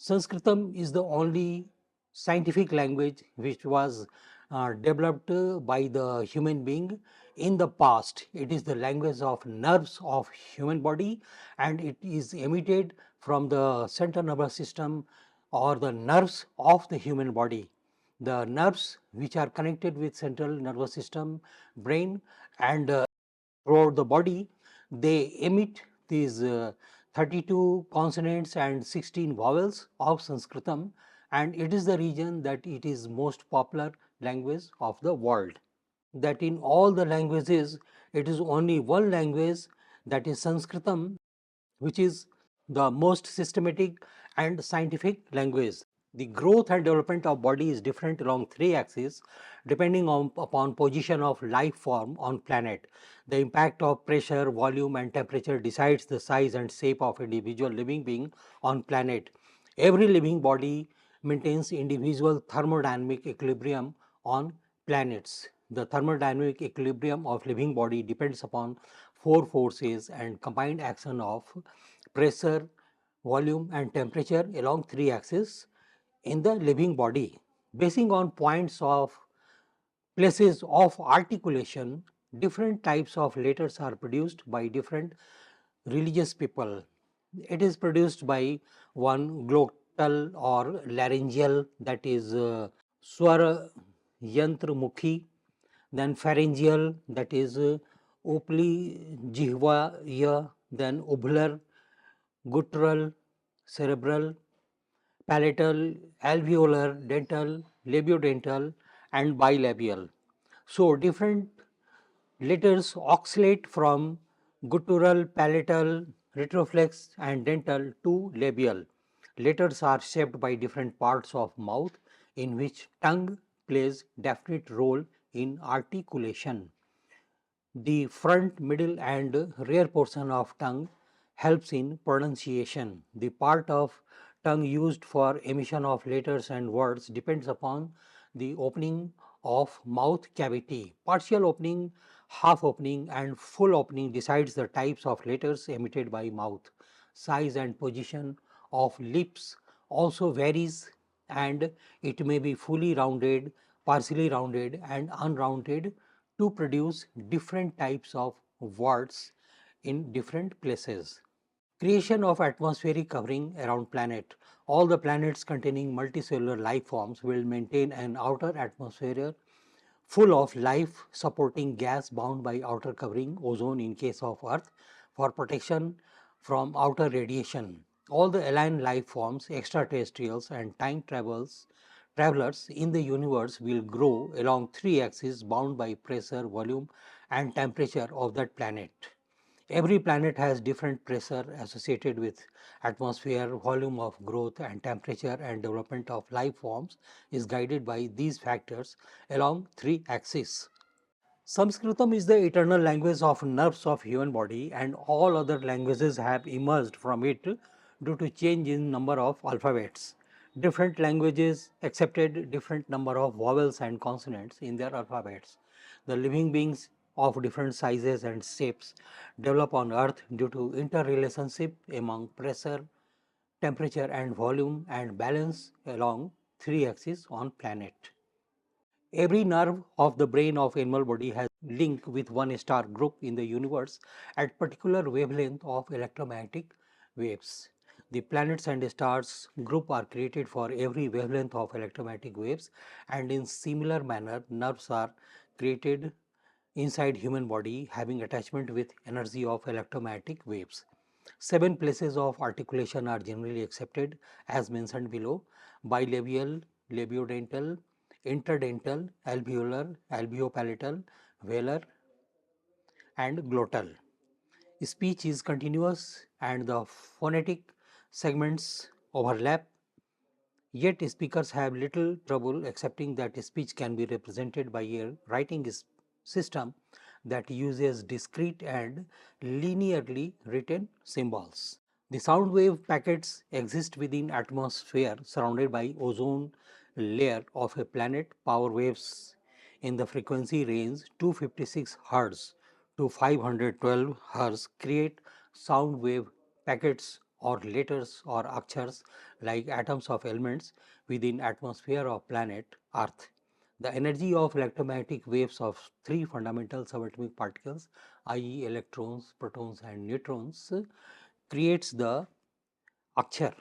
Sanskritam is the only scientific language which was developed by the human being in the past. It is the language of nerves of human body, and it is emitted from the central nervous system or the nerves of the human body. The nerves which are connected with central nervous system, brain, and throughout the body, they emit these 32 consonants and 16 vowels of Sanskritam, and it is the reason that it is most popular language of the world. That in all the languages, it is only one language, that is Sanskritam, which is the most systematic and scientific language. The growth and development of body is different along three axes depending upon position of life form on planet. The impact of pressure, volume and temperature decides the size and shape of individual living being on planet. Every living body maintains individual thermodynamic equilibrium on planets. The thermodynamic equilibrium of living body depends upon four forces and combined action of pressure, volume and temperature along three axes in the living body. Basing on points of places of articulation, different types of letters are produced by different religious people. It is produced by one glottal or laryngeal, that is Swara Yantra Mukhi, then pharyngeal, that is Upli Jihvaya, then ublar, guttural, cerebral, palatal, alveolar, dental, labiodental and bilabial. So, different letters oscillate from guttural, palatal, retroflex and dental to labial. Letters are shaped by different parts of mouth in which tongue plays definite role in articulation. The front, middle and rear portion of tongue helps in pronunciation. The part of tongue used for emission of letters and words depends upon the opening of mouth cavity. Partial opening, half opening and full opening decides the types of letters emitted by mouth. Size and position of lips also varies, and it may be fully rounded, partially rounded and unrounded to produce different types of words in different places. Creation of atmospheric covering around planet. All the planets containing multicellular life forms will maintain an outer atmosphere full of life supporting gas bound by outer covering, ozone in case of Earth, for protection from outer radiation. All the alien life forms, extraterrestrials and time travelers in the universe will grow along three axes bound by pressure, volume and temperature of that planet. Every planet has different pressure associated with atmosphere, volume of growth and temperature, and development of life forms is guided by these factors along three axes. Sanskritam is the eternal language of nerves of human body, and all other languages have emerged from it due to change in number of alphabets. Different languages accepted different number of vowels and consonants in their alphabets. The living beings of different sizes and shapes develop on earth due to interrelationship among pressure, temperature and volume and balance along three axes on planet. Every nerve of the brain of animal body has link with one star group in the universe at particular wavelength of electromagnetic waves. The planets and stars group are created for every wavelength of electromagnetic waves, and in similar manner nerves are created inside human body having attachment with energy of electromagnetic waves. Seven places of articulation are generally accepted as mentioned below: bilabial, labiodental, interdental, alveolar, alveopalatal, velar and glottal. Speech is continuous and the phonetic segments overlap, yet speakers have little trouble accepting that speech can be represented by a writing system that uses discrete and linearly written symbols. The sound wave packets exist within atmosphere surrounded by ozone layer of a planet. Power waves in the frequency range 256 Hz to 512 Hz create sound wave packets or letters or akshars like atoms of elements within atmosphere of planet Earth. The energy of electromagnetic waves of three fundamental subatomic particles, i.e. electrons, protons and neutrons, creates the akshar.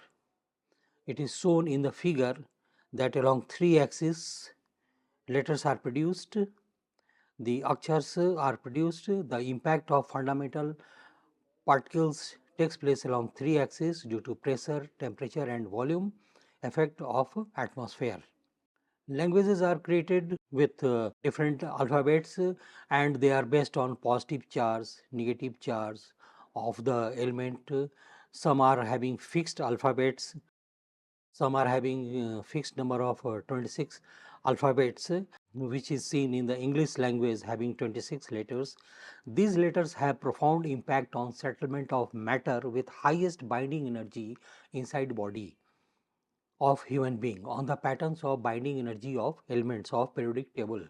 It is shown in the figure that along three axes letters are produced, the akshars are produced, the impact of fundamental particles takes place along three axes due to pressure, temperature and volume effect of atmosphere. Languages are created with different alphabets and they are based on positive charge, negative charge of the element. Some are having fixed alphabets, some are having fixed number of 26 alphabets, which is seen in the English language having 26 letters. These letters have profound impact on settlement of matter with highest binding energy inside body of human being on the patterns of binding energy of elements of periodic table.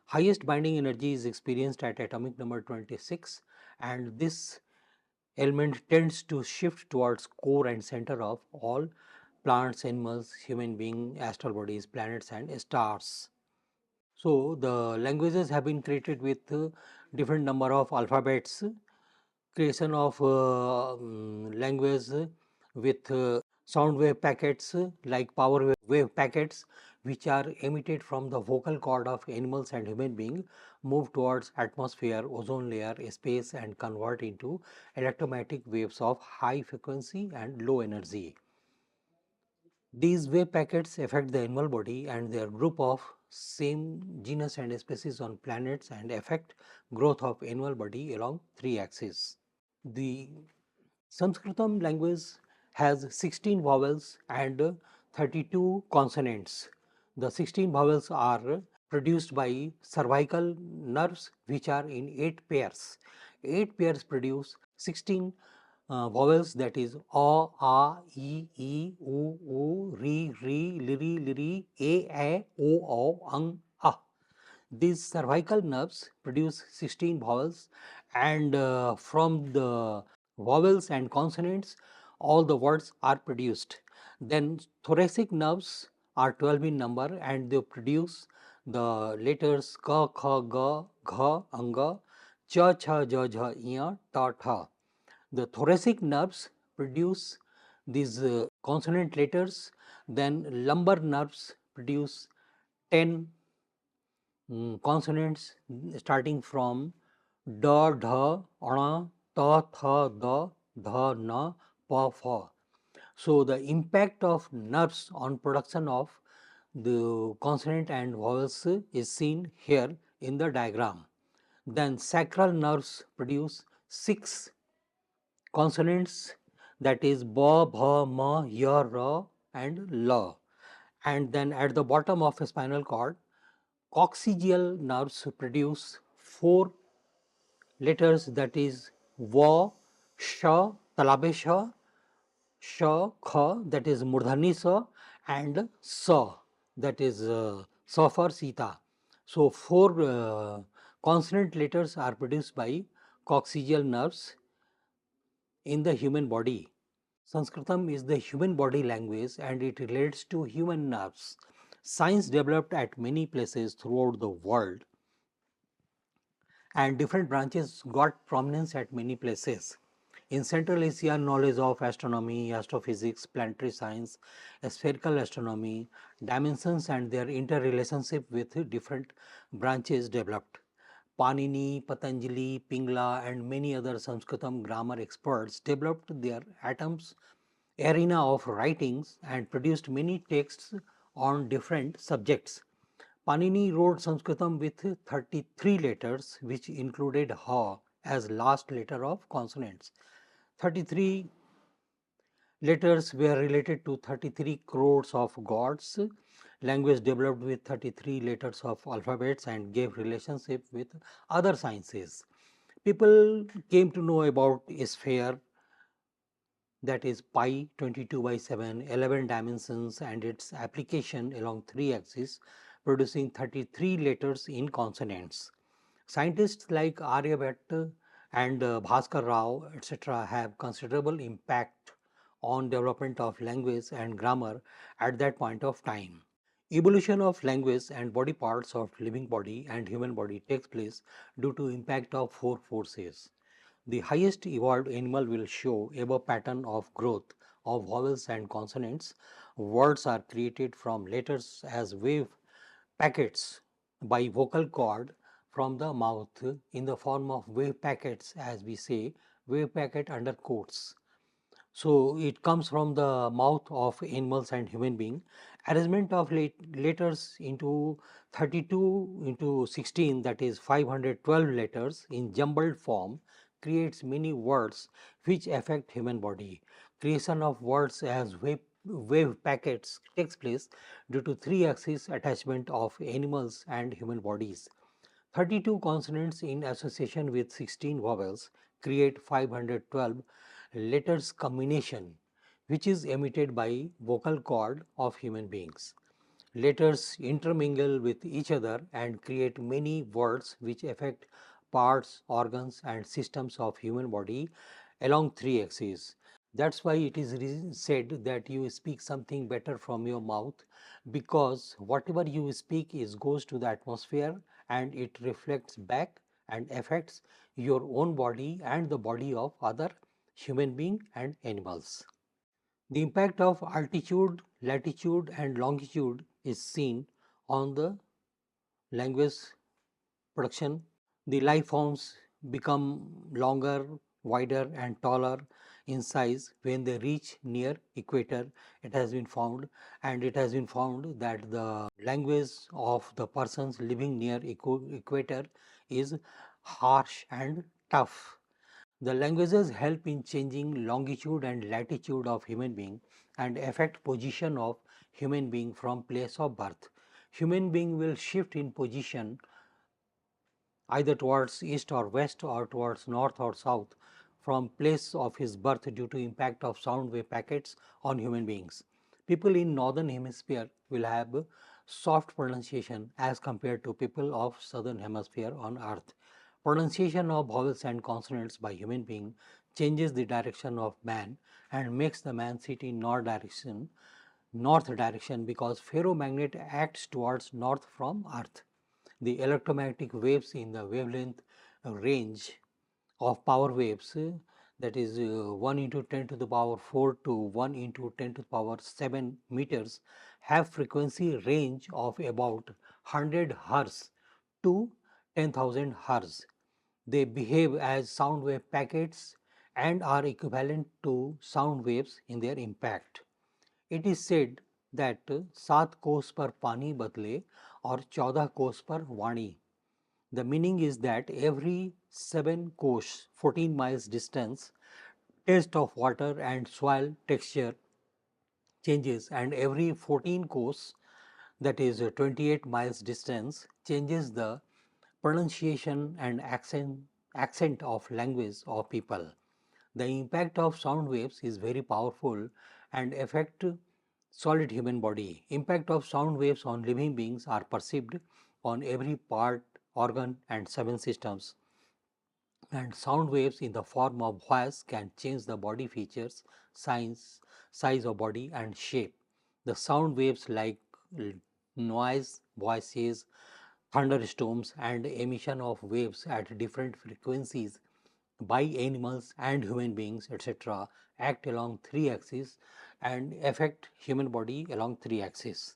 Highest binding energy is experienced at atomic number 26 and this element tends to shift towards core and center of all plants, animals, human being, astral bodies, planets and stars. So, the languages have been created with different number of alphabets. Creation of language with sound wave packets like power wave packets which are emitted from the vocal cord of animals and human being move towards atmosphere, ozone layer, space and convert into electromagnetic waves of high frequency and low energy. These wave packets affect the animal body and their group of same genus and species on planets and affect growth of animal body along three axes. The Sanskritam language has 16 vowels and 32 consonants. The 16 vowels are produced by cervical nerves which are in 8 pairs. 8 pairs produce 16 vowels, that is a, e, u, ri, liri, a, o, a. These cervical nerves produce 16 vowels and from the vowels and consonants all the words are produced. Then thoracic nerves are 12 in number and they produce the letters ka, kha, ga, gha, anga, cha, cha, ja, jha, ya, ta, tha. The thoracic nerves produce these consonant letters, then lumbar nerves produce 10 consonants starting from da, dha, ana, ta, tha, da, dha, na, pa, fa. So, the impact of nerves on production of the consonant and vowels is seen here in the diagram. Then sacral nerves produce 6 consonants, that is ba, bha, ma, ya, ra and la. And then at the bottom of a spinal cord, coccygeal nerves produce 4 letters, that is va, sha, talabe sha, kha, that is murdhani sa and sa, that is sa for Sita. So, 4 consonant letters are produced by coccygeal nerves in the human body. Sanskritam is the human body language and it relates to human nerves. Science developed at many places throughout the world and different branches got prominence at many places. In Central Asia, knowledge of astronomy, astrophysics, planetary science, spherical astronomy, dimensions and their interrelationship with different branches developed. Panini, Patanjali, Pingla and many other Sanskritam grammar experts developed their atoms arena of writings and produced many texts on different subjects. Panini wrote Sanskritam with 33 letters which included ha as last letter of consonants. 33 letters were related to 33 crores of gods. Language developed with 33 letters of alphabets and gave relationship with other sciences. People came to know about a sphere, that is pi 22 by 7, 11 dimensions and its application along 3 axes producing 33 letters in consonants. Scientists like Aryabhatta and Bhaskar Rao etc. have considerable impact on development of language and grammar at that point of time. Evolution of language and body parts of living body and human body takes place due to impact of four forces. The highest evolved animal will show above pattern of growth of vowels and consonants. Words are created from letters as wave packets by vocal cord from the mouth in the form of wave packets, as we say, wave packet under quotes. So it comes from the mouth of animals and human being. Arrangement of letters into 32 into 16, that is 512 letters in jumbled form, creates many words which affect human body. Creation of words as wave packets takes place due to three axis attachment of animals and human bodies. 32 consonants in association with 16 vowels create 512 letters combination, which is emitted by vocal cord of human beings. Letters intermingle with each other and create many words which affect parts, organs and systems of human body along three axes. That's why it is said that you speak something better from your mouth, because whatever you speak is goes to the atmosphere and it reflects back and affects your own body and the body of other human being and animals. The impact of altitude, latitude and longitude is seen on the language production. The life forms become longer, wider and taller in size when they reach near equator. It has been found, and it has been found that the language of the persons living near equator is harsh and tough. The languages help in changing longitude and latitude of human being and affect position of human being from place of birth. Human being will shift in position either towards east or west or towards north or south from place of his birth due to impact of sound wave packets on human beings. People in northern hemisphere will have soft pronunciation as compared to people of southern hemisphere on earth. Pronunciation of vowels and consonants by human being changes the direction of man and makes the man sit in north direction because ferromagnet acts towards north from earth. The electromagnetic waves in the wavelength range of power waves, that is 1 into 10 to the power 4 to 1 into 10 to the power 7 meters, have frequency range of about 100 hertz to 10,000 hertz. They behave as sound wave packets and are equivalent to sound waves in their impact. It is said that 7 कोस पर पानी बदले और 14 कोस पर वाणी. The meaning is that every 7 kosh, 14 miles distance, taste of water and soil texture changes, and every 14 kosh, that is 28 miles distance, changes the pronunciation and accent of language of people. The impact of sound waves is very powerful and affect solid human body. Impact of sound waves on living beings are perceived on every part, organ and seven systems. And sound waves in the form of voice can change the body features, size of body and shape. The sound waves like noise, voices, thunderstorms and emission of waves at different frequencies by animals and human beings, etc., act along three axes and affect human body along three axes.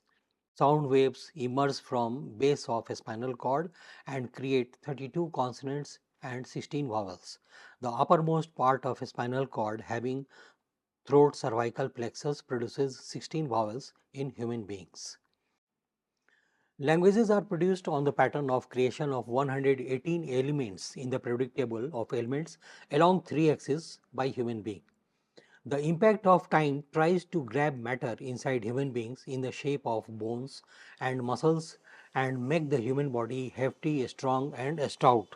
Sound waves emerge from base of a spinal cord and create 32 consonants and 16 vowels. The uppermost part of a spinal cord having throat cervical plexus produces 16 vowels in human beings. Languages are produced on the pattern of creation of 118 elements in the periodic table of elements along three axes by human being. The impact of time tries to grab matter inside human beings in the shape of bones and muscles and make the human body hefty, strong and stout.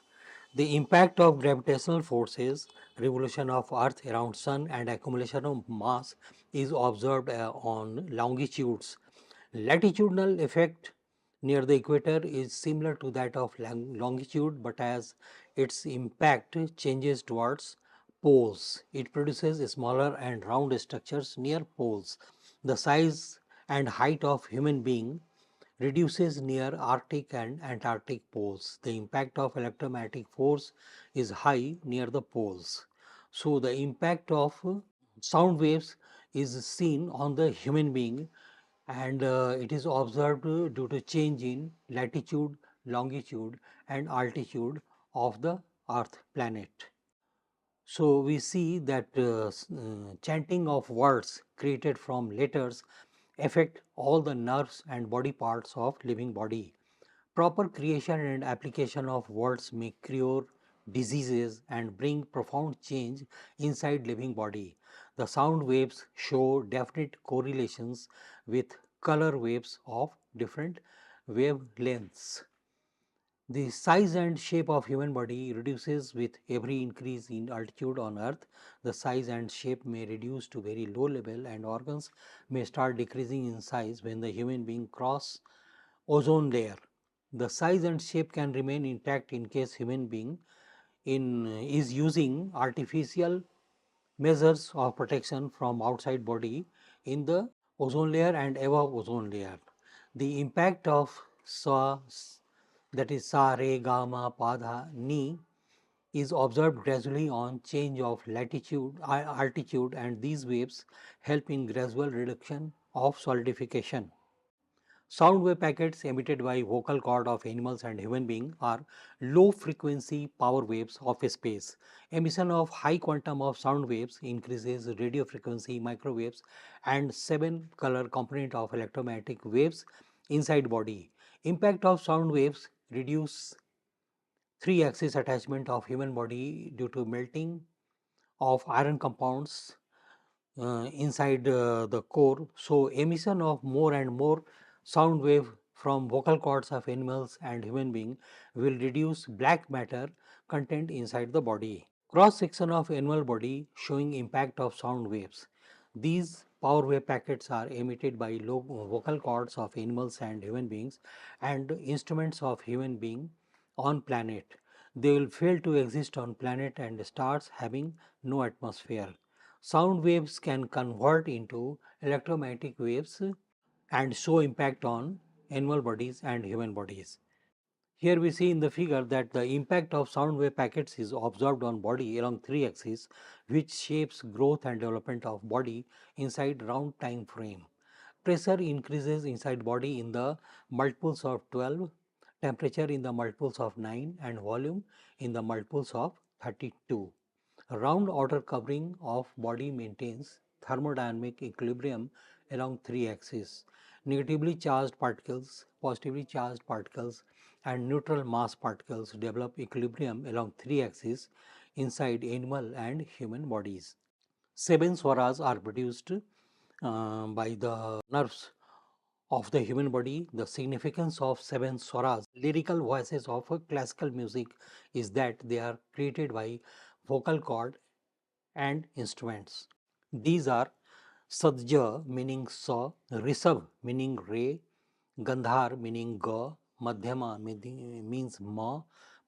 The impact of gravitational forces, revolution of earth around sun and accumulation of mass is observed on longitudes. Latitudinal effect near the equator is similar to that of longitude, but as its impact changes towards poles. It produces smaller and round structures near poles. The size and height of human being reduces near Arctic and Antarctic poles. The impact of electromagnetic force is high near the poles. So the impact of sound waves is seen on the human being, and it is observed due to change in latitude, longitude and altitude of the earth planet. So we see that chanting of words created from letters affect all the nerves and body parts of living body. Proper creation and application of words may cure diseases and bring profound change inside living body. The sound waves show definite correlations with color waves of different wavelengths. The size and shape of human body reduces with every increase in altitude on earth. The size and shape may reduce to very low level, and organs may start decreasing in size when the human being cross ozone layer. The size and shape can remain intact in case human being is using artificial measures of protection from outside body in the ozone layer and above ozone layer. The impact of that is sa, re, ga, ma, pa, dha, ni is observed gradually on change of latitude, altitude, and these waves help in gradual reduction of solidification. Sound wave packets emitted by vocal cord of animals and human beings are low frequency power waves of space. Emission of high quantum of sound waves increases radio frequency microwaves and seven color component of electromagnetic waves inside body. Impact of sound waves reduce three axis attachment of human body due to melting of iron compounds inside the core. So emission of more and more sound wave from vocal cords of animals and human being will reduce black matter content inside the body. Cross section of animal body showing impact of sound waves. These power wave packets are emitted by low vocal cords of animals and human beings and instruments of human being on planet. They will fail to exist on planet and stars having no atmosphere. Sound waves can convert into electromagnetic waves and show impact on animal bodies and human bodies. Here we see in the figure that the impact of sound wave packets is observed on body along three axes, which shapes growth and development of body inside round time frame. Pressure increases inside body in the multiples of 12, temperature in the multiples of 9 and volume in the multiples of 32. A round outer covering of body maintains thermodynamic equilibrium along three axes. Negatively charged particles, positively charged particles, and neutral mass particles develop equilibrium along three axes inside animal and human bodies. Seven swaras are produced by the nerves of the human body. The significance of seven swaras, lyrical voices of classical music, is that they are created by vocal cord and instruments. These are Sadja meaning sa, Rishabh meaning re, Gandhar meaning ga, Madhyama means ma,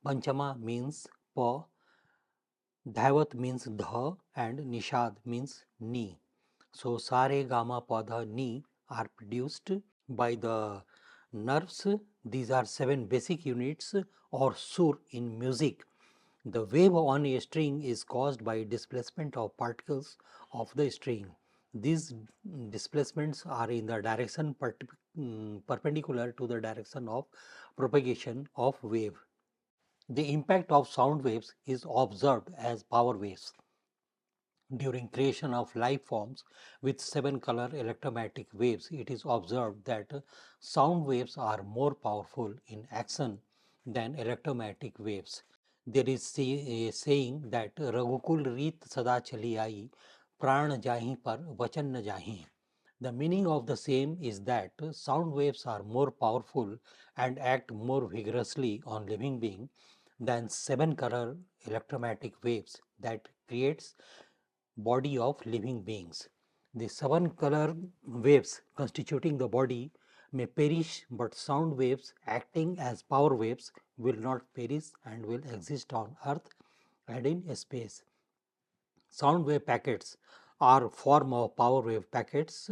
Panchama means pa, Dhaivat means dha, and Nishad means ni. So Sare Gama Pada Ni are produced by the nerves. These are seven basic units or sur in music. The wave on a string is caused by displacement of particles of the string. These displacements are in the direction perpendicular to the direction of propagation of wave. The impact of sound waves is observed as power waves. During creation of life forms with seven color electromagnetic waves, it is observed that sound waves are more powerful in action than electromagnetic waves. There is a saying that Raghukul Reet Sada Chali Ai, Pran Jahi Par Vachan न Jahi. The meaning of the same is that sound waves are more powerful and act more vigorously on living being than seven color electromagnetic waves that creates body of living beings. The seven color waves constituting the body may perish, but sound waves acting as power waves will not perish and will exist on earth and in space. Sound wave packets are form of power wave packets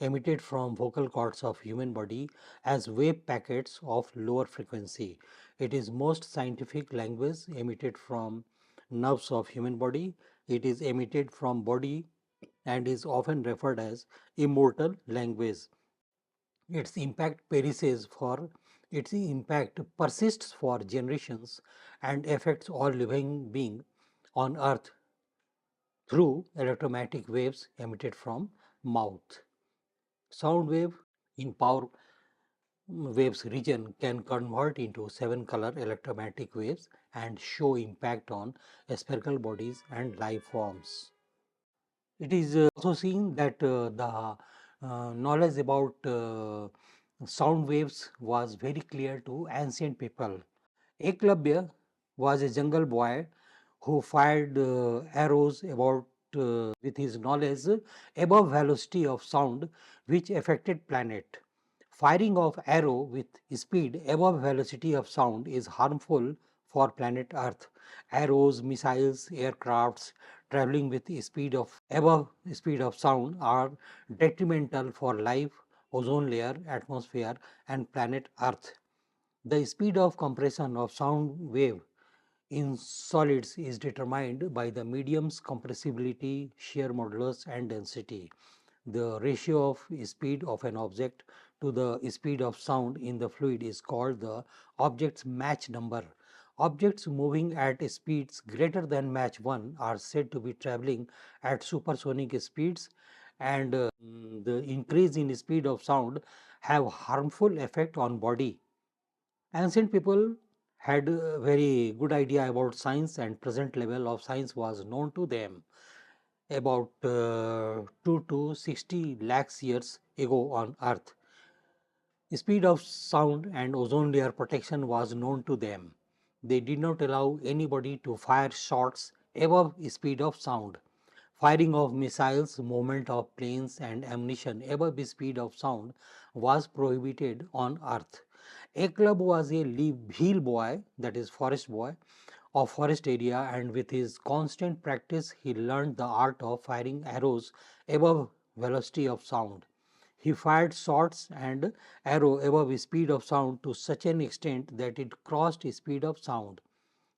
emitted from vocal cords of human body as wave packets of lower frequency. It is most scientific language emitted from nerves of human body. It is emitted from body and is often referred as immortal language. Its impact persists for generations and affects all living being on earth through electromagnetic waves emitted from mouth. Sound wave in power waves region can convert into 7-color electromagnetic waves and show impact on spherical bodies and life forms. It is also seen that the knowledge about sound waves was very clear to ancient people. Eklavya was a jungle boy who fired arrows about with his knowledge above velocity of sound which affected planet. Firing of arrow with speed above velocity of sound is harmful for planet Earth. Arrows, missiles, aircrafts traveling with speed of above speed of sound are detrimental for life, ozone layer, atmosphere and planet Earth. The speed of compression of sound wave in solids is determined by the medium's compressibility, shear modulus and density. The ratio of speed of an object to the speed of sound in the fluid is called the object's Mach number. Objects moving at speeds greater than Mach 1 are said to be traveling at supersonic speeds, and the increase in speed of sound have harmful effect on body. Ancient people had a very good idea about science, and present level of science was known to them about 2 to 60 lakhs years ago on earth. Speed of sound and ozone layer protection was known to them. They did not allow anybody to fire shots above speed of sound. Firing of missiles, movement of planes and ammunition above the speed of sound was prohibited on earth. Eklab was a hill boy, that is forest boy, of forest area, and with his constant practice he learned the art of firing arrows above velocity of sound. He fired shots and arrow above speed of sound to such an extent that it crossed speed of sound.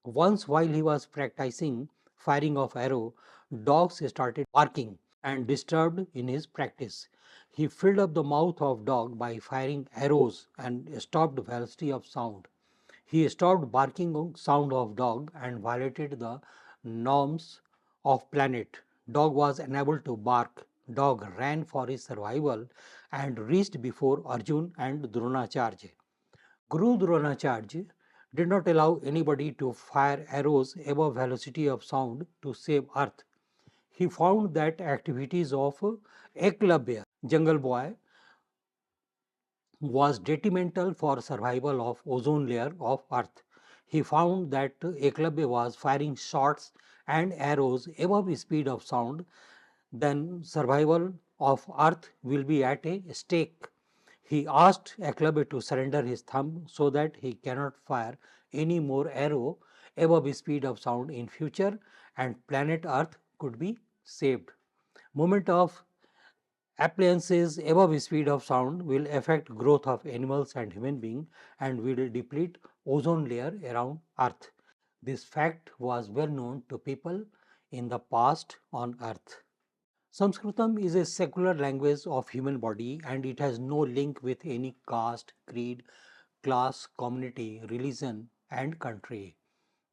Once while he was practicing firing of arrow, dogs started barking and disturbed in his practice. He filled up the mouth of dog by firing arrows and stopped velocity of sound. He stopped barking on sound of dog and violated the norms of planet. Dog was unable to bark. Dog ran for his survival and reached before Arjun and Dronacharya. Guru Dronacharya did not allow anybody to fire arrows above velocity of sound to save earth. He found that activities of Eklavya, jungle boy, was detrimental for survival of ozone layer of earth. He found that Eklavya was firing shots and arrows above speed of sound, then survival of earth will be at a stake. He asked Eklavya to surrender his thumb so that he cannot fire any more arrow above speed of sound in future and planet earth could be saved. Movement of appliances above speed of sound will affect growth of animals and human being and will deplete ozone layer around earth. This fact was well known to people in the past on earth. Sanskritam is a secular language of human body and it has no link with any caste, creed, class, community, religion and country.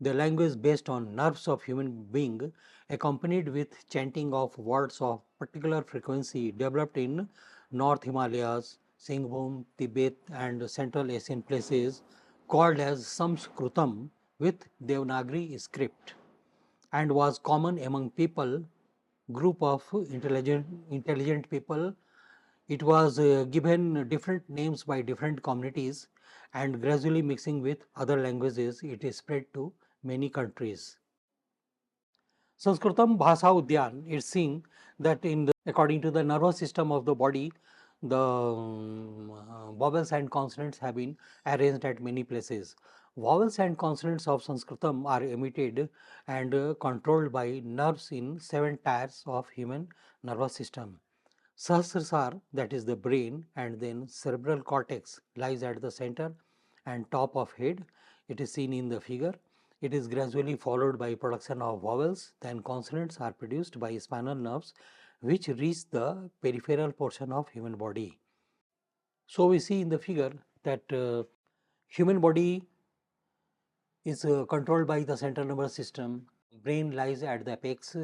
The language based on nerves of human being accompanied with chanting of words of particular frequency developed in North Himalayas, Singhbhum, Tibet and Central Asian places called as Samskrutam with Devanagari script and was common among people group of intelligent people. It was given different names by different communities and gradually mixing with other languages it is spread to many countries. Sanskritam Bhasa Udyan is seen that according to the nervous system of the body, the vowels and consonants have been arranged at many places. Vowels and consonants of Sanskritam are emitted and controlled by nerves in 7 tiers of human nervous system. Sahasrasar, that is the brain, and then cerebral cortex lies at the center and top of head. It is seen in the figure. It is gradually followed by production of vowels, then consonants are produced by spinal nerves which reach the peripheral portion of human body. So we see in the figure that human body is controlled by the central nervous system. Brain lies at the apex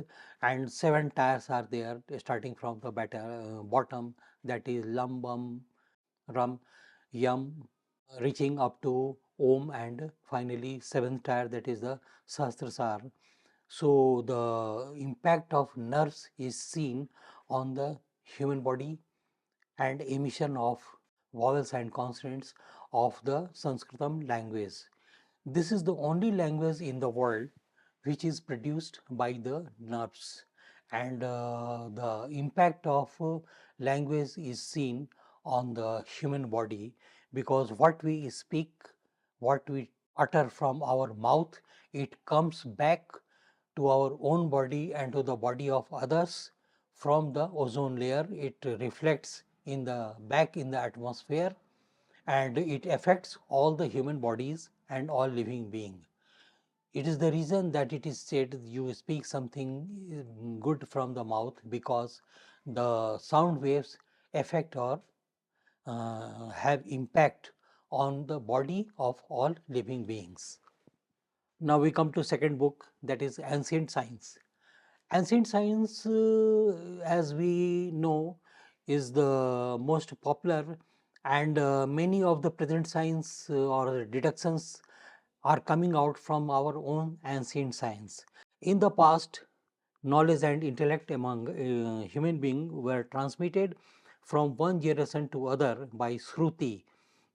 and 7 tiers are there starting from the bottom, that is lumbum, ram, yam, reaching up to om, and finally seventh tier, that is the sahasrasar. So the impact of nerves is seen on the human body and emission of vowels and consonants of the Sanskritam language. This is the only language in the world which is produced by the nerves, and the impact of language is seen on the human body, because what we speak, what we utter from our mouth, it comes back to our own body and to the body of others from the ozone layer. It reflects in the back in the atmosphere, and it affects all the human bodies and all living being. It is the reason that it is said you speak something good from the mouth, because the sound waves affect or have impact on the body of all living beings. Now we come to second book, that is Ancient Science. Ancient Science, as we know, is the most popular, and many of the present science or deductions are coming out from our own ancient science. In the past, knowledge and intellect among human beings were transmitted from one generation to other by Shruti,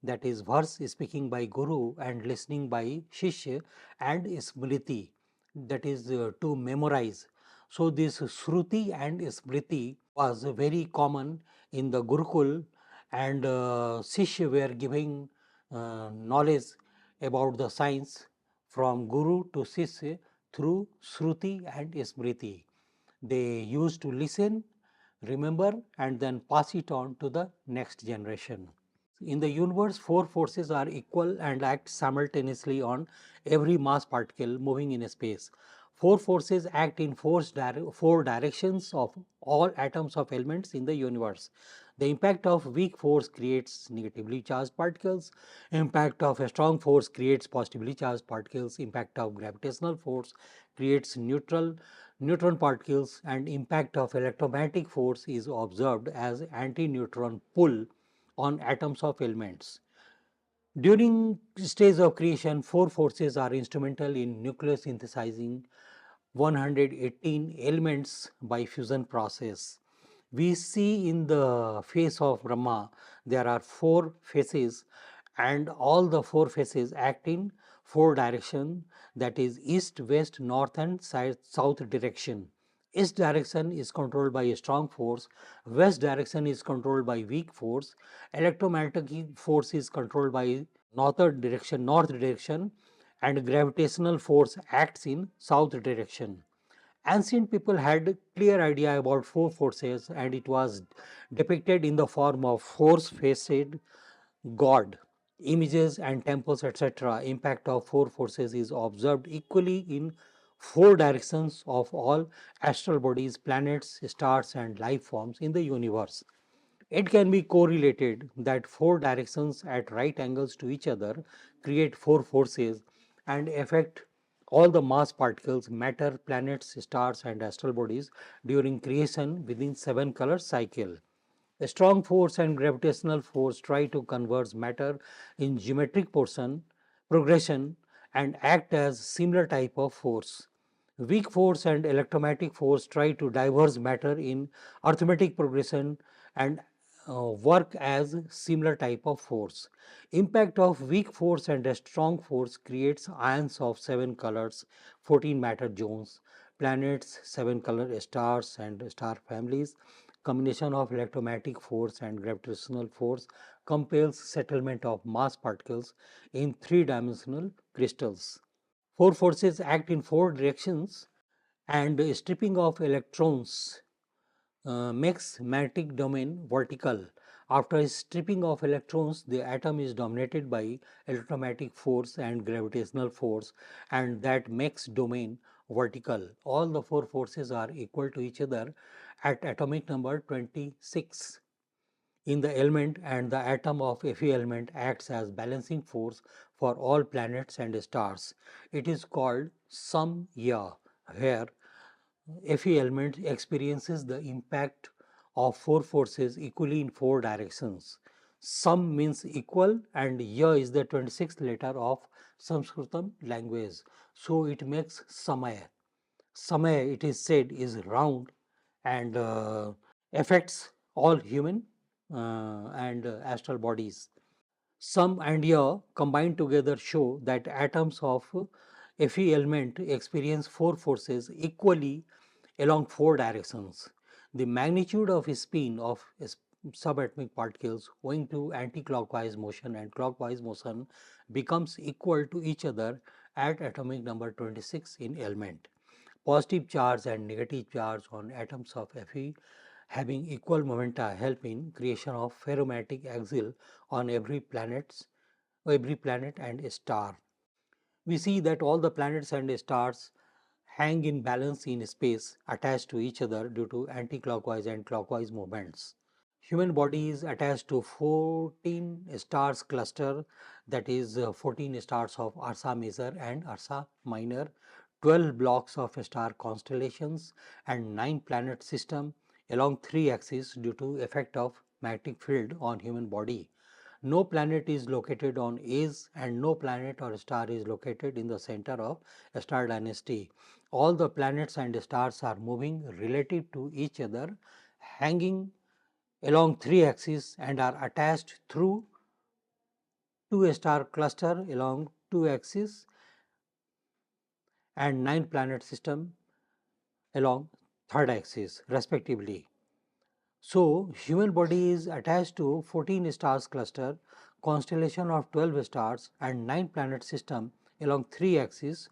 that is verse speaking by Guru and listening by Shishya, and Smriti, that is to memorize. So this Shruti and Smriti was very common in the Gurukul, and Shishya were giving knowledge about the science from Guru to Shishya through Shruti and Smriti. They used to listen, remember, and then pass it on to the next generation. In the universe, four forces are equal and act simultaneously on every mass particle moving in space. Four forces act in four directions of all atoms of elements in the universe. The impact of weak force creates negatively charged particles. Impact of a strong force creates positively charged particles. Impact of gravitational force creates neutron particles, and impact of electromagnetic force is observed as anti-neutron pull on atoms of elements. During stage of creation, four forces are instrumental in nucleosynthesizing 118 elements by fusion process. We see in the face of Brahma there are four faces, and all the four faces act in four direction, that is east, west, north and south direction. East direction is controlled by a strong force, west direction is controlled by weak force, electromagnetic force is controlled by north direction, and gravitational force acts in south direction. Ancient people had clear idea about four forces, and it was depicted in the form of force-faced god, images and temples, etc. Impact of four forces is observed equally in four directions of all astral bodies, planets, stars and life forms in the universe. It can be correlated that four directions at right angles to each other create four forces and affect all the mass particles, matter, planets, stars and astral bodies during creation within 7 color cycle. A strong force and gravitational force try to converge matter in geometric progression and act as similar type of force. Weak force and electromagnetic force try to diverge matter in arithmetic progression and work as similar type of force. Impact of weak force and a strong force creates ions of 7 colors, 14 matter zones, planets, 7 color stars and star families, combination of electromagnetic force and gravitational force compels settlement of mass particles in three-dimensional crystals. Four forces act in four directions, and stripping of electrons makes magnetic domain vertical. After stripping of electrons, the atom is dominated by electromagnetic force and gravitational force, and that makes domain vertical. All the four forces are equal to each other at atomic number 26 in the element, and the atom of Fe element acts as balancing force for all planets and stars. It is called Samya, where Fe element experiences the impact of four forces equally in four directions. Sam means equal, and Ya is the 26th letter of Sanskritam language. So it makes Samaya. Samaya, it is said, is round and affects all human and astral bodies. Some and Ya combined together show that atoms of Fe element experience four forces equally along four directions. The magnitude of spin of subatomic particles owing to anti-clockwise motion and clockwise motion becomes equal to each other at atomic number 26 in element. Positive charge and negative charge on atoms of Fe having equal momenta help in creation of ferromagnetic axial on every planet and star. We see that all the planets and stars hang in balance in space attached to each other due to anti-clockwise and clockwise movements. Human body is attached to 14 stars cluster, that is 14 stars of Ursa Major and Ursa Minor, 12 blocks of star constellations and 9 planet system along 3 axes due to effect of magnetic field on human body. No planet is located on edge and no planet or star is located in the center of a star dynasty. All the planets and stars are moving relative to each other, hanging along 3 axes and are attached through 2 star cluster along 2 axes and 9 planet system along third axis respectively. So, human body is attached to 14 stars cluster, constellation of 12 stars and 9 planet system along 3 axes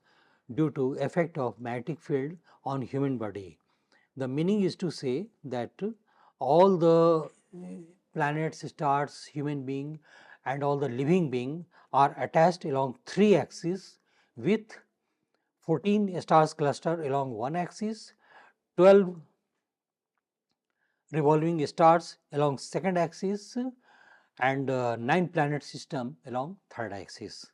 due to effect of magnetic field on human body. The meaning is to say that all the planets, stars, human being and all the living being are attached along 3 axes with 14 stars cluster along one axis, 12 revolving stars along second axis and 9 planet system along third axis.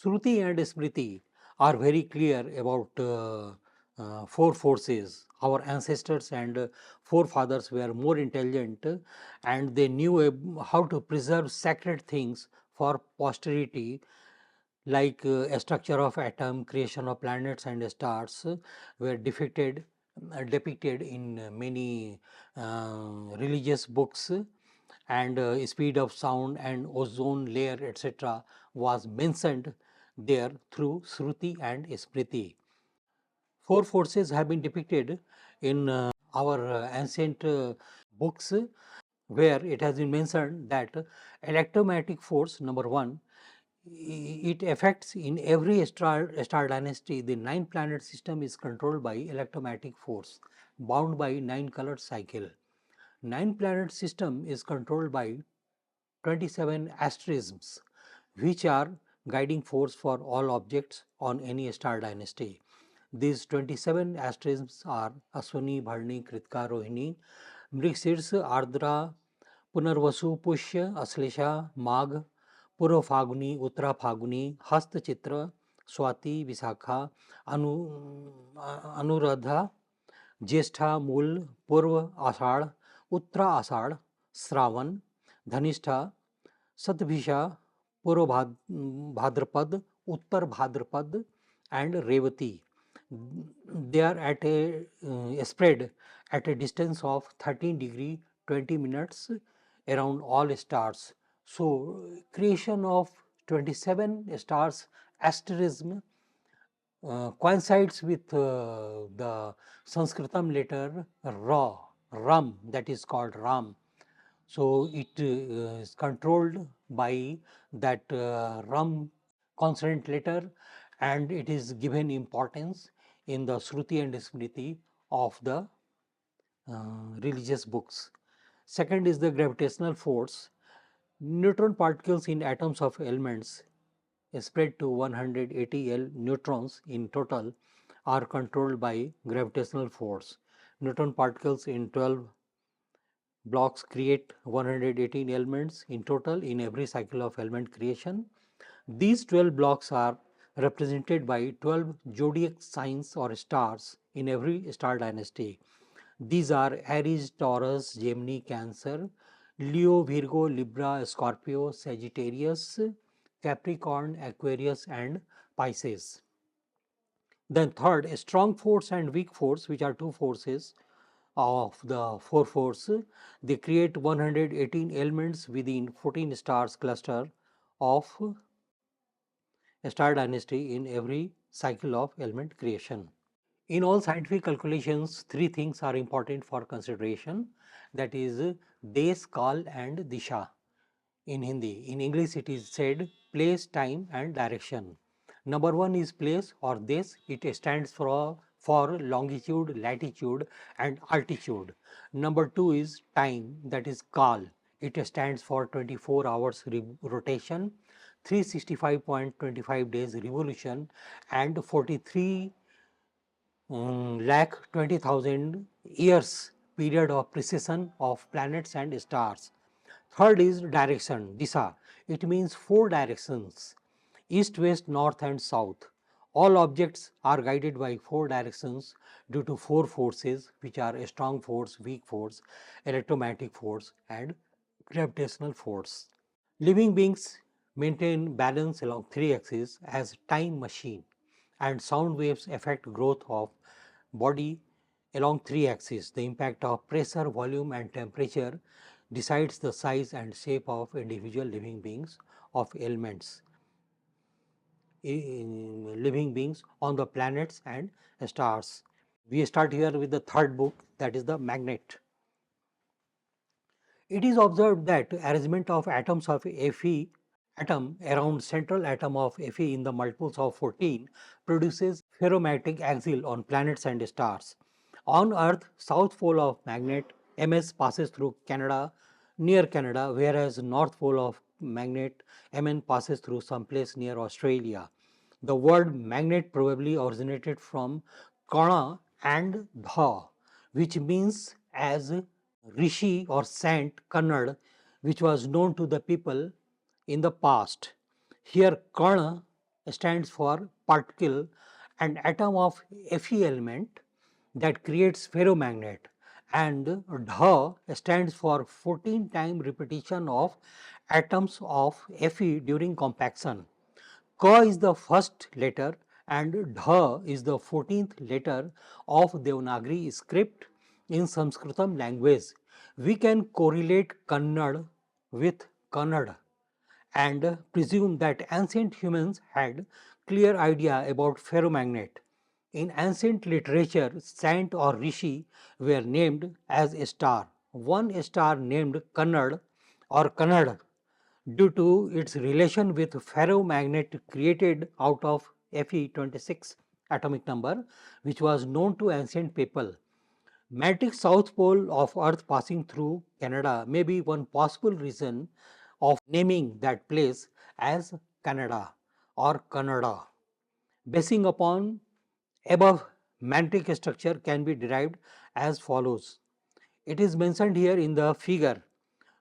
Shruti and Smriti are very clear about four forces. Our ancestors and forefathers were more intelligent and they knew how to preserve sacred things for posterity, like a structure of atom, creation of planets and stars were depicted in many religious books, and speed of sound and ozone layer etc. was mentioned there through Shruti and Smriti. Four forces have been depicted in our ancient books, where it has been mentioned that electromagnetic force number one, it affects in every star dynasty. The 9 planet system is controlled by electromagnetic force bound by 9 colored cycle. 9 planet system is controlled by 27 asterisms, which are guiding force for all objects on any star dynasty. These 27 asterisms are Aswini, Bharni, Kritika, Rohini, Mrikshirs, Ardra, Punarvasu, Pushya, Aslesha, Magh, पूर्व फागुनी, उत्तरा फागुनी, हस्त चित्र, स्वाति, विशाखा, अनुराधा, ज्येष्ठा, मूल, पूर्व आषाढ़, उत्तरा आषाढ़, श्रावण, धनिष्ठा, शतभिषा, पूर्व भाद्रपद, उत्तर भाद्रपद and Revati. They are at a spread at a distance of 13 degree 20 minutes around all stars. So, creation of 27 stars asterism coincides with the Sanskritam letter Ra. rum, that is called ram. So, it is controlled by that rum consonant letter, and it is given importance in the Shruti and Smriti of the religious books. Second is the gravitational force. Neutron particles in atoms of elements spread to 180 neutrons in total are controlled by gravitational force. Neutron particles in 12 blocks create 118 elements in total in every cycle of element creation. These 12 blocks are represented by 12 zodiac signs or stars in every star dynasty. These are Aries, Taurus, Gemini, Cancer, Leo, Virgo, Libra, Scorpio, Sagittarius, Capricorn, Aquarius, and Pisces. Then third, a strong force and weak force, which are two forces of the four force. They create 118 elements within 14 stars cluster of a star dynasty in every cycle of element creation. In all scientific calculations, three things are important for consideration, that is Desh, Kal and Disha in Hindi. In English it is said place, time and direction. Number one is place or Desh. It stands for longitude, latitude and altitude. Number two is time, that is Kal. It stands for 24 hours rotation, 365.25 days revolution and 43 lakh 20,000 years period of precession of planets and stars. Third is direction, Disha. It means four directions, east, west, north and south. All objects are guided by four directions due to four forces, which are a strong force, weak force, electromagnetic force and gravitational force. Living beings maintain balance along three axes as time machine, and sound waves affect growth of body along three axes. The impact of pressure, volume and temperature decides the size and shape of individual living beings of elements living beings on the planets and stars. We start here with the third book, that is the magnet. It is observed that arrangement of atoms of Fe atom around central atom of Fe in the multiples of 14 produces ferromagnetic axial on planets and stars. On Earth, south pole of magnet Ms passes through Canada, near Canada, whereas north pole of magnet Mn passes through some place near Australia. The word magnet probably originated from Kana and Dha, which means as Rishi or saint Kannad, which was known to the people in the past. Here Kana stands for particle and atom of Fe element that creates ferromagnet, and Dha stands for 14 time repetition of atoms of Fe during compaction. Ka is the first letter and Dha is the 14th letter of Devanagari script in Sanskritam language. We can correlate Kannada with Kannada and presume that ancient humans had clear idea about ferromagnet. In ancient literature, saint or rishi were named as a star. One star named Kannad or Kannada due to its relation with ferromagnet created out of Fe26 atomic number, which was known to ancient people. Magnetic south pole of Earth passing through Canada may be one possible reason of naming that place as Canada or Canada. Basing upon above, magnetic structure can be derived as follows. It is mentioned here in the figure.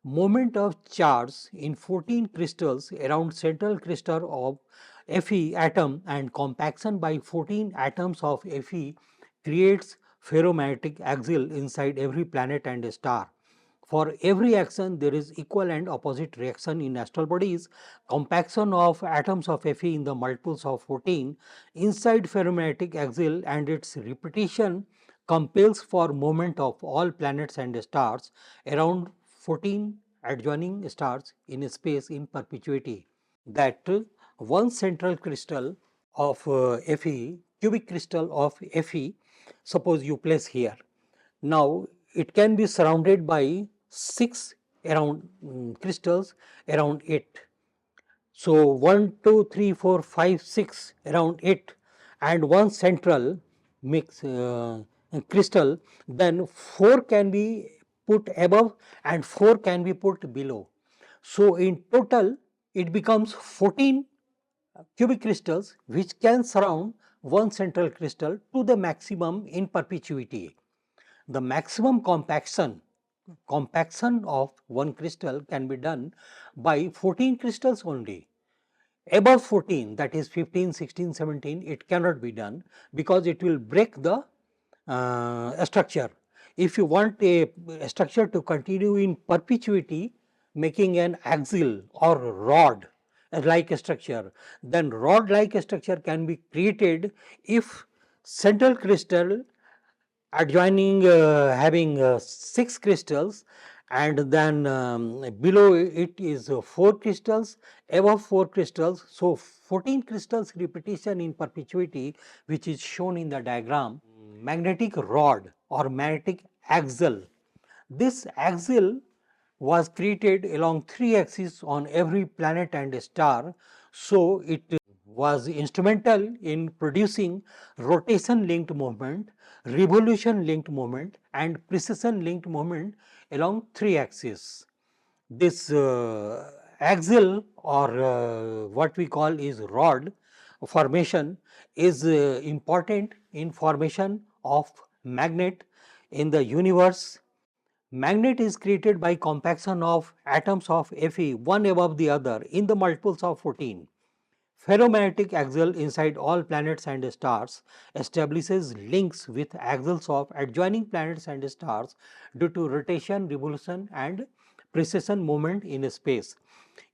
Moment of charge in 14 crystals around central crystal of Fe atom and compaction by 14 atoms of Fe creates ferromagnetic axial inside every planet and star. For every action, there is equal and opposite reaction in astral bodies. Compaction of atoms of Fe in the multiples of 14 inside ferromagnetic axial and its repetition compels for movement of all planets and stars around 14 adjoining stars in space in perpetuity. That one central crystal of Fe, cubic crystal of Fe, suppose you place here. Now it can be surrounded by 6 around crystals around it. So, 1, 2, 3, 4, 5, 6 around it and one central mix crystal, then 4 can be put above and 4 can be put below. So, in total it becomes 14 cubic crystals which can surround one central crystal to the maximum in perpetuity. The maximum compaction of one crystal can be done by 14 crystals only. Above 14, that is 15, 16, 17, it cannot be done because it will break the structure. If you want a structure to continue in perpetuity, making an axial or rod like structure, then rod like structure can be created if central crystal adjoining having 6 crystals and then below it is 4 crystals, above 4 crystals. So, 14 crystals repetition in perpetuity, which is shown in the diagram. Magnetic rod or magnetic axial. This axial was created along 3 axes on every planet and star. So, it was instrumental in producing rotation linked movement, revolution linked movement and precession linked movement along 3 axes. This axial or what we call is rod formation is important in formation of magnet in the universe. Magnet is created by compaction of atoms of Fe one above the other in the multiples of 14. Ferromagnetic axial inside all planets and stars establishes links with axials of adjoining planets and stars due to rotation, revolution and precession movement in space.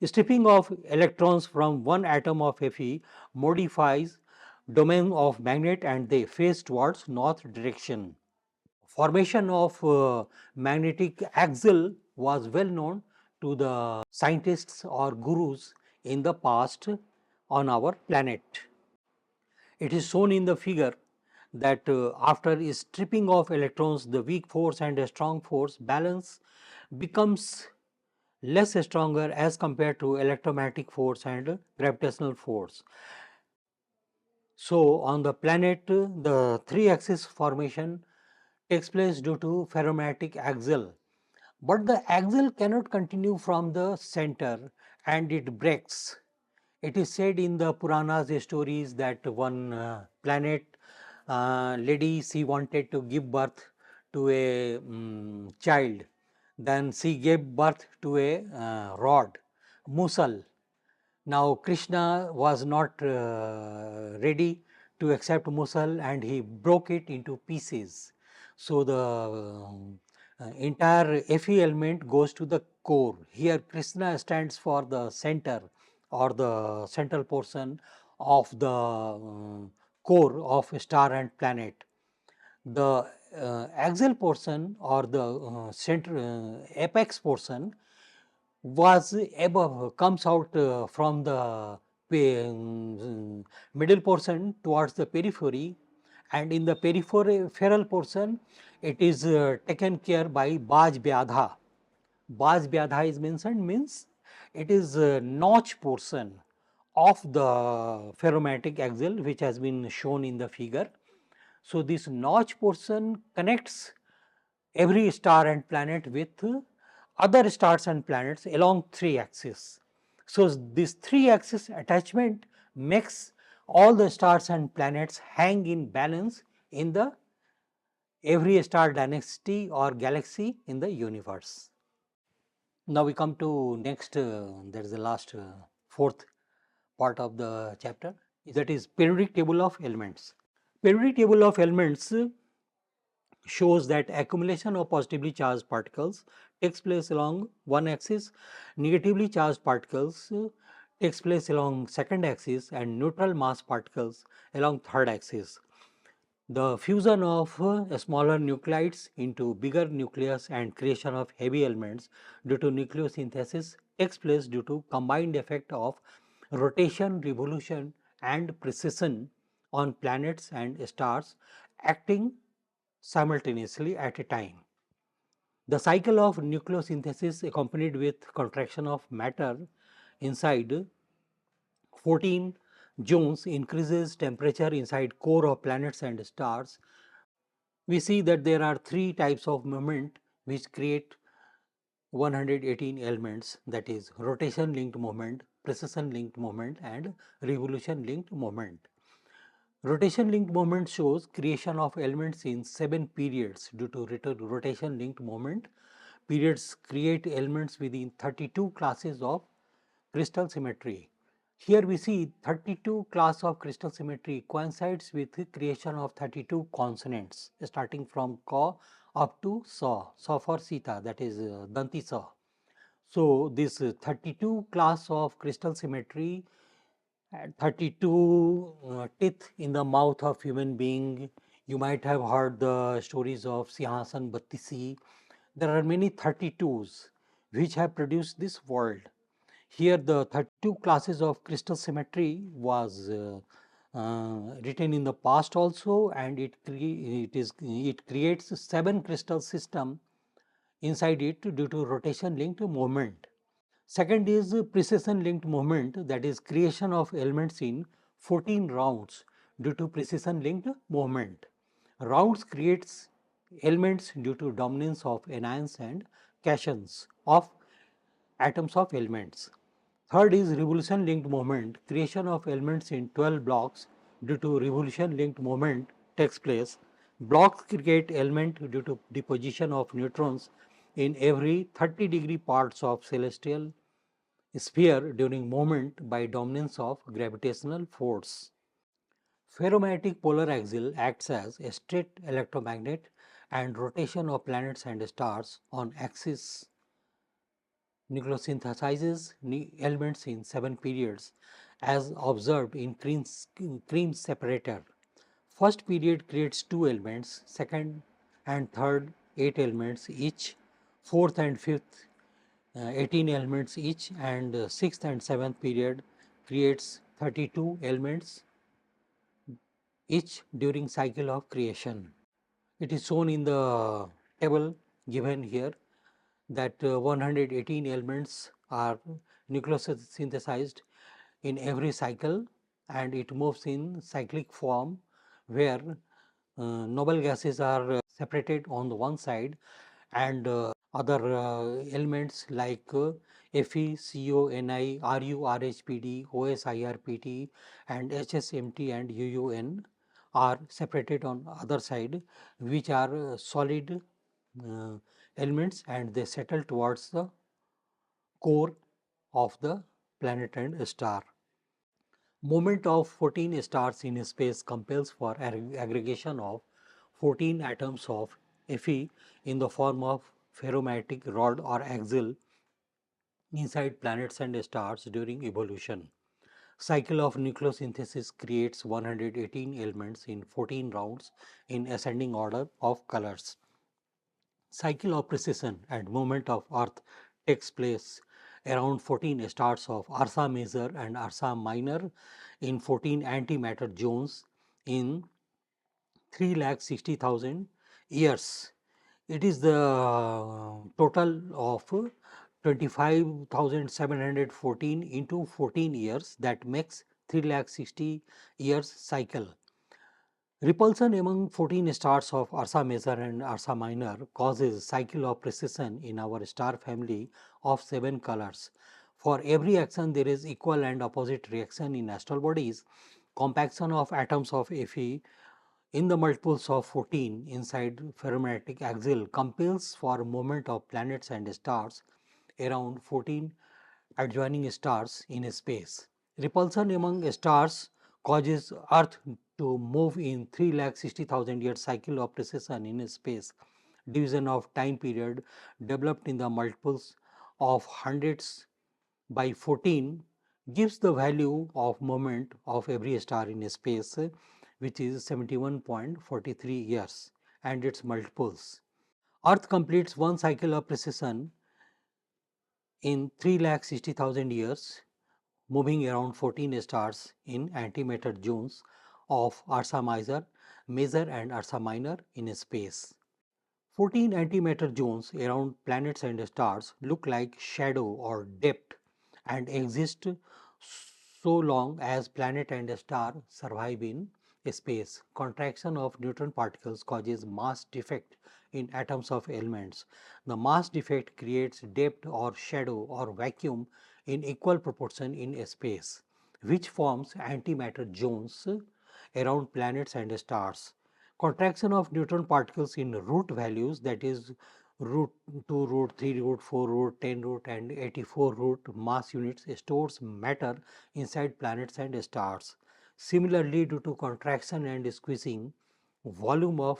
Stripping of electrons from one atom of Fe modifies domain of magnet and they face towards north direction. Formation of magnetic axial was well known to the scientists or gurus in the past on our planet. It is shown in the figure that after stripping of electrons, the weak force and a strong force balance becomes less stronger as compared to electromagnetic force and gravitational force. So, on the planet the 3 axis formation takes place due to ferromagnetic axial, but the axial cannot continue from the center and it breaks. It is said in the Puranas stories that one planet lady, she wanted to give birth to a child, then she gave birth to a rod, musal. Now Krishna was not ready to accept musal and he broke it into pieces. So, the entire Fe element goes to the core. Here Krishna stands for the center or the central portion of the core of star and planet. The axial portion or the center apex portion was above, comes out from the middle portion towards the periphery, and in the peripheral portion it is taken care by Baj Vyadha. Baj Vyadha is mentioned, means it is a notch portion of the ferromagnetic axial which has been shown in the figure. So, this notch portion connects every star and planet with other stars and planets along 3 axes. So, this 3 axis attachment makes all the stars and planets hang in balance in the every star dynasty or galaxy in the universe. Now, we come to next that is the last fourth part of the chapter, that is periodic table of elements. Periodic table of elements shows that accumulation of positively charged particles takes place along one axis, negatively charged particles takes place along second axis and neutral mass particles along third axis. The fusion of smaller nuclides into bigger nucleus and creation of heavy elements due to nucleosynthesis takes place due to combined effect of rotation, revolution and precession on planets and stars acting simultaneously at a time. The cycle of nucleosynthesis accompanied with contraction of matter inside 14 joules increases temperature inside core of planets and stars. We see that there are three types of movement which create 118 elements, that is rotation linked movement, precession linked movement and revolution linked movement. Rotation linked movement shows creation of elements in 7 periods due to rotation linked movement. Periods create elements within 32 classes of crystal symmetry. Here we see 32 class of crystal symmetry coincides with the creation of 32 consonants starting from Ka up to Sa, Sa for Sita, that is Danti Sa. So, this 32 class of crystal symmetry and 32 teeth in the mouth of human being. You might have heard the stories of Sihasan Battisi. There are many 32s which have produced this world. Here the 32 classes of crystal symmetry was written in the past also, and it creates 7 crystal system inside it due to rotation linked movement. Second is precession linked movement, that is creation of elements in 14 rounds due to precession linked movement. Rounds creates elements due to dominance of anions and cations of atoms of elements. Third is revolution linked movement, creation of elements in 12 blocks due to revolution linked movement takes place. Blocks create element due to deposition of neutrons in every 30-degree parts of celestial sphere during movement by dominance of gravitational force. Ferromagnetic polar axial acts as a straight electromagnet, and rotation of planets and stars on axis nucleosynthesizes elements in 7 periods as observed in cream separator. First period creates 2 elements, second and third 8 elements each, fourth and fifth 18 elements each, and sixth and seventh period creates 32 elements each during cycle of creation. It is shown in the table given here that 118 elements are nucleosynthesized in every cycle, and it moves in cyclic form where noble gases are separated on the one side, and other elements like Fe, Co, Ni, Ru, Rhpd, Os, Irpt and HSMT and UUN are separated on other side, which are solid uh, elements, and they settle towards the core of the planet and star. Movement of 14 stars in space compels for aggregation of 14 atoms of Fe in the form of ferromagnetic rod or axial inside planets and stars during evolution. Cycle of nucleosynthesis creates 118 elements in 14 rounds in ascending order of colors. Cycle of precession and movement of Earth takes place around 14 stars of Ursa Major and Ursa Minor in 14 antimatter zones in 3,60,000 years. It is the total of 25,714 into 14 years, that makes 3,60,000 years cycle. Repulsion among 14 stars of Ursa Major and Ursa Minor causes cycle of precession in our star family of 7 colors. For every action there is equal and opposite reaction in astral bodies. Compaction of atoms of Fe in the multiples of 14 inside ferromagnetic axial compels for movement of planets and stars around 14 adjoining stars in space. Repulsion among stars causes Earth to move in 3,60,000 year cycle of precession in space. Division of time period developed in the multiples of hundreds by 14 gives the value of moment of every star in space, which is 71.43 years and its multiples. Earth completes one cycle of precession in 3,60,000 years, moving around 14 stars in antimatter zones of Ursa Major and Ursa Minor in space. 14 antimatter zones around planets and stars look like shadow or depth and exist so long as planet and star survive in space. Contraction of neutron particles causes mass defect in atoms of elements. The mass defect creates depth or shadow or vacuum in equal proportion in space, which forms antimatter zones around planets and stars. Contraction of neutron particles in root values, that is root 2, root 3, root 4, root 10, root and 84 root mass units stores matter inside planets and stars. Similarly, due to contraction and squeezing, volume of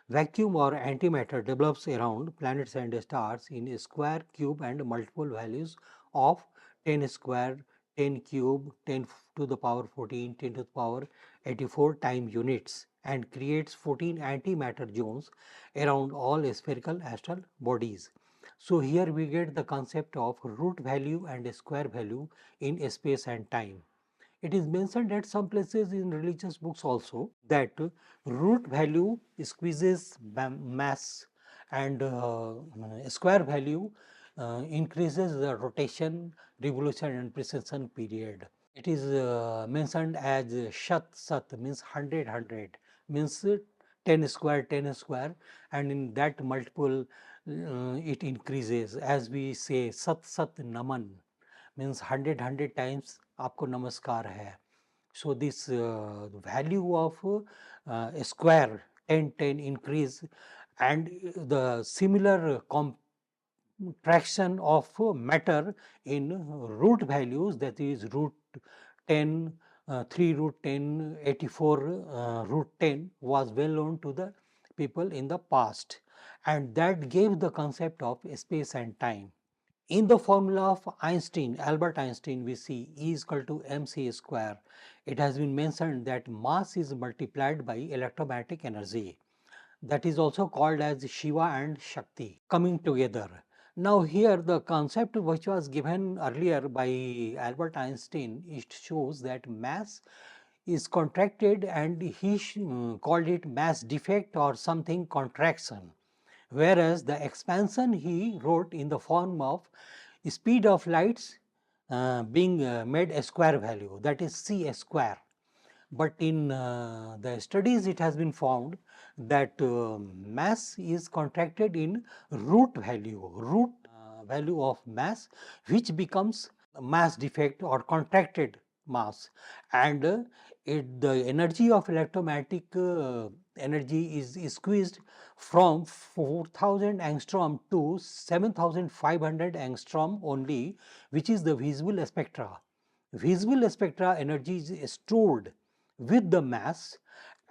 vacuum or antimatter develops around planets and stars in square, cube and multiple values of 10 square, 10 cube, 10 to the power 14, 10 to the power 84 time units, and creates 14 antimatter zones around all spherical astral bodies. So here we get the concept of root value and square value in space and time. It is mentioned at some places in religious books also that root value squeezes mass and square value increases the rotation, revolution and precession period. It is mentioned as shat means 100 means 10 square, and in that multiple it increases, as we say sat naman means 100 times आपको नमस्कार है. So this value of square 10 increase, and the similar contraction of matter in root values, that is root 10, 3 root 10, 84 root 10 was well known to the people in the past, and that gave the concept of space and time. In the formula of Einstein, Albert Einstein, we see E is equal to mc square. It has been mentioned that mass is multiplied by electromagnetic energy. That is also called as Shiva and Shakti coming together. Now here the concept which was given earlier by Albert Einstein, it shows that mass is contracted, and he called it mass defect or something contraction, whereas the expansion he wrote in the form of speed of lights being made a square value, that is c square. But in the studies it has been found that mass is contracted in root value of mass, which becomes mass defect or contracted mass, and the energy of electromagnetic energy is squeezed from 4000 angstrom to 7500 angstrom only, which is the visible spectra. Visible spectra energy is stored with the mass,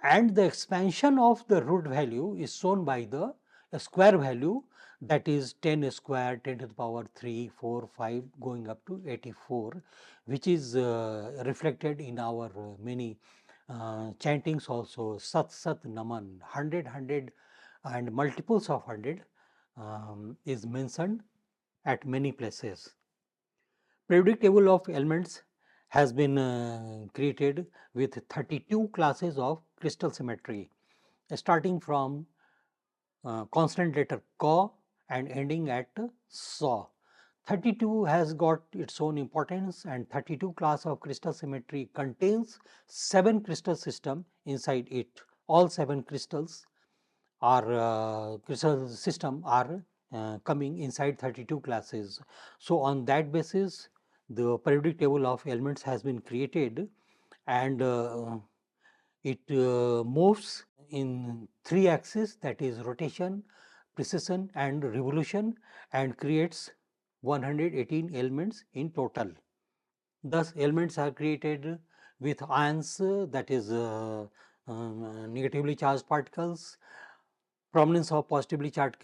and the expansion of the root value is shown by the square value, that is 10 square, 10 to the power 3, 4, 5 going up to 84, which is reflected in our many chantings also. Sat naman, 100 and multiples of 100 is mentioned at many places. Periodic table of elements has been created with 32 classes of crystal symmetry, starting from consonant letter Ka and ending at Sa. 32 has got its own importance, and 32 class of crystal symmetry contains 7 crystal system inside it. All 7 crystals are crystal system are coming inside 32 classes. So on that basis, the periodic table of elements has been created, and it moves in 3 axes, that is rotation, precession and revolution, and creates 118 elements in total. Thus elements are created with ions, that is negatively charged particles, prominence of positively charged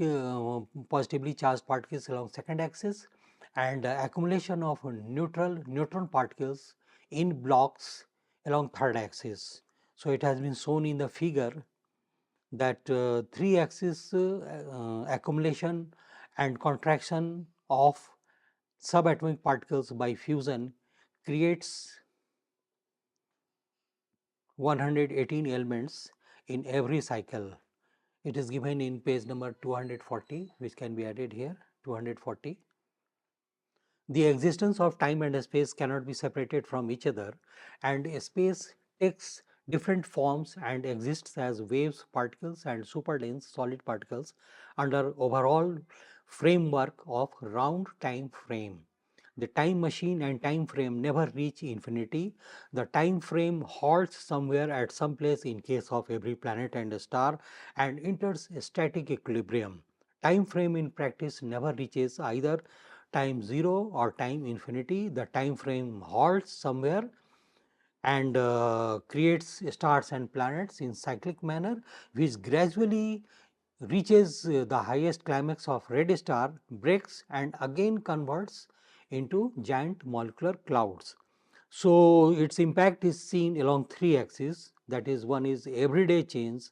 particles along second axis, and accumulation of neutron particles in blocks along third axis. So it has been shown in the figure that 3 axis accumulation and contraction of subatomic particles by fusion creates 118 elements in every cycle. It is given in page number 240, which can be added here, 240. The existence of time and space cannot be separated from each other, and space takes different forms and exists as waves, particles, and superdense solid particles under overall framework of round time frame. The time machine and time frame never reach infinity. The time frame halts somewhere at some place in case of every planet and star and enters a static equilibrium. Time frame in practice never reaches either time 0 or time infinity. The time frame halts somewhere and creates stars and planets in cyclic manner, which gradually reaches the highest climax of red star, breaks and again converts into giant molecular clouds. So, its impact is seen along three axes, that is, one is everyday change,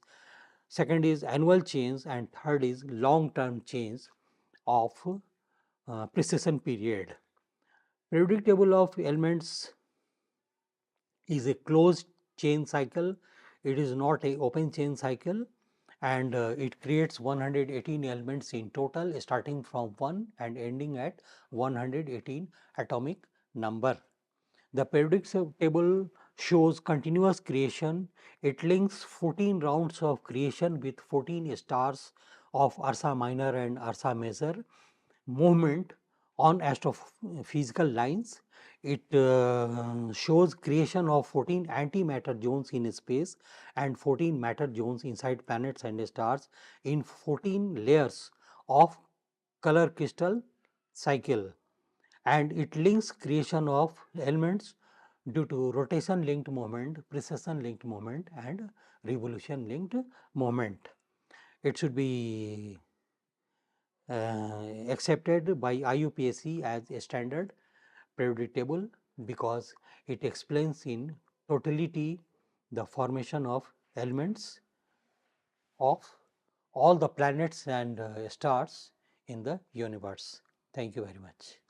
second is annual change, and third is long term change of precession period. Periodic table of elements is a closed chain cycle. It is not a open chain cycle, and it creates 118 elements in total, starting from 1 and ending at 118 atomic number. The periodic table shows continuous creation. It links 14 rounds of creation with 14 stars of Ursa Minor and Ursa Major movement on astrophysical lines. It shows creation of 14 antimatter zones in space and 14 matter zones inside planets and stars in 14 layers of color crystal cycle, and it links creation of elements due to rotation linked moment, precession linked moment, and revolution linked moment. It should be accepted by IUPAC as a standard periodic table because it explains in totality the formation of elements of all the planets and stars in the universe. Thank you very much.